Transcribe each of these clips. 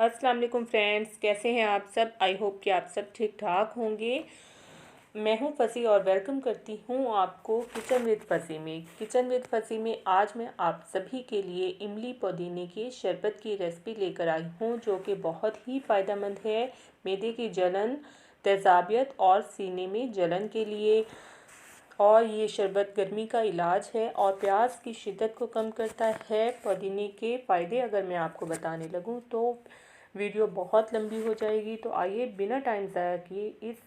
अस्सलाम वालेकुम फ्रेंड्स, कैसे हैं आप सब। आई होप कि आप सब ठीक ठाक होंगे। मैं हूं फसी और वेलकम करती हूं आपको किचन विद फसी में। किचन विद फसी में आज मैं आप सभी के लिए इमली पुदीने के शरबत की रेसिपी लेकर आई हूं, जो कि बहुत ही फ़ायदेमंद है मैदे की जलन, तेज़ाबियत और सीने में जलन के लिए। और ये शरबत गर्मी का इलाज है और प्यास की शिद्दत को कम करता है। पुदीने के फ़ायदे अगर मैं आपको बताने लगूं तो वीडियो बहुत लंबी हो जाएगी। तो आइए बिना टाइम ज़ाया किए इस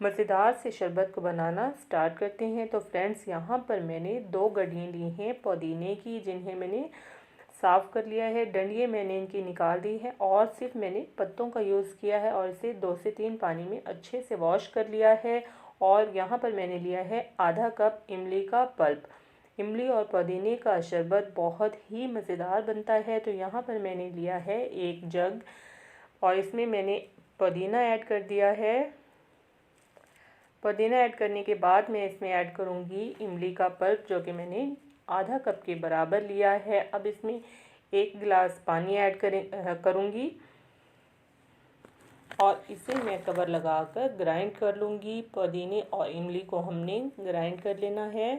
मज़ेदार से शरबत को बनाना स्टार्ट करते हैं। तो फ्रेंड्स, यहाँ पर मैंने 2 गड्डियाँ ली हैं पुदीने की, जिन्हें मैंने साफ़ कर लिया है। डंडियाँ मैंने इनकी निकाल दी है और सिर्फ मैंने पत्तों का यूज़ किया है और इसे 2 से 3 पानी में अच्छे से वॉश कर लिया है। और यहाँ पर मैंने लिया है आधा कप इमली का पल्प। इमली और पुदीने का शरबत बहुत ही मज़ेदार बनता है। तो यहाँ पर मैंने लिया है 1 जग और इसमें मैंने पुदीना ऐड कर दिया है। पुदीना ऐड करने के बाद मैं इसमें ऐड करूँगी इमली का पल्प, जो कि मैंने आधा कप के बराबर लिया है। अब इसमें 1 गिलास पानी ऐड करूँगी और इसे मैं कवर लगाकर ग्राइंड कर लूँगी। पुदीने और इमली को हमने ग्राइंड कर लेना है।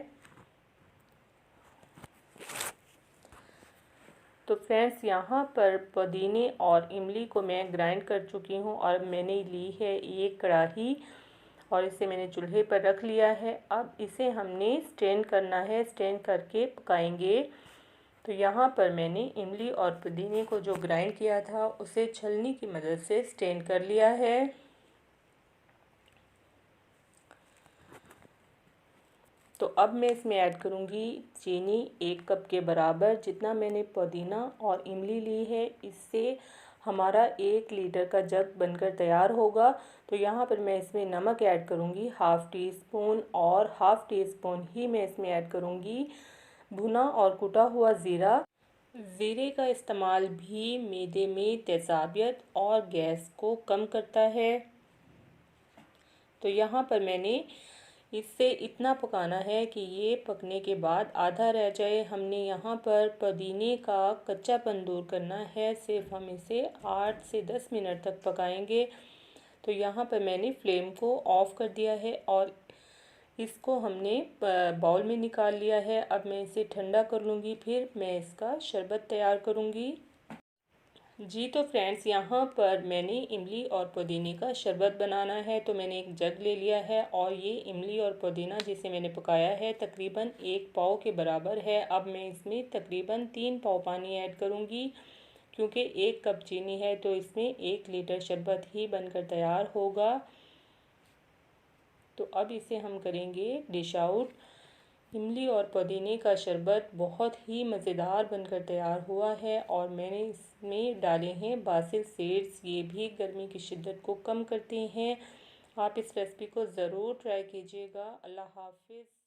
तो फ्रेंड्स, यहाँ पर पुदीने और इमली को मैं ग्राइंड कर चुकी हूँ और मैंने ली है 1 कढ़ाई और इसे मैंने चूल्हे पर रख लिया है। अब इसे हमने स्ट्रेन करना है, स्ट्रेन करके पकाएंगे। तो यहाँ पर मैंने इमली और पुदीने को जो ग्राइंड किया था उसे छलनी की मदद से स्ट्रेन कर लिया है। तो अब मैं इसमें ऐड करूँगी चीनी 1 कप के बराबर। जितना मैंने पुदीना और इमली ली है, इससे हमारा 1 लीटर का जग बनकर तैयार होगा। तो यहाँ पर मैं इसमें नमक ऐड करूँगी हाफ़ टी स्पून और हाफ़ टी स्पून ही मैं इसमें ऐड करूँगी भुना और कुटा हुआ ज़ीरा। ज़ीरे का इस्तेमाल भी मैदे में तेज़ाबियत और गैस को कम करता है। तो यहाँ पर मैंने इससे इतना पकाना है कि ये पकने के बाद आधा रह जाए। हमने यहाँ पर पुदीने का कच्चापन दूर करना है। सिर्फ हम इसे 8 से 10 मिनट तक पकाएंगे। तो यहाँ पर मैंने फ्लेम को ऑफ़ कर दिया है और इसको हमने बाउल में निकाल लिया है। अब मैं इसे ठंडा कर लूँगी, फिर मैं इसका शरबत तैयार करूँगी। जी तो फ्रेंड्स, यहाँ पर मैंने इमली और पुदीने का शरबत बनाना है। तो मैंने एक जग ले लिया है और ये इमली और पुदीना जिसे मैंने पकाया है तकरीबन 1 पाव के बराबर है। अब मैं इसमें तकरीबन 3 पाव पानी ऐड करूँगी, क्योंकि 1 कप चीनी है तो इसमें 1 लीटर शरबत ही बनकर तैयार होगा। तो अब इसे हम करेंगे डिश आउट। इमली और पुदीने का शरबत बहुत ही मज़ेदार बनकर तैयार हुआ है और मैंने इसमें डाले हैं बासिल सीड्स। ये भी गर्मी की शिद्दत को कम करते हैं। आप इस रेसिपी को ज़रूर ट्राई कीजिएगा। अल्लाह हाफ़िज़।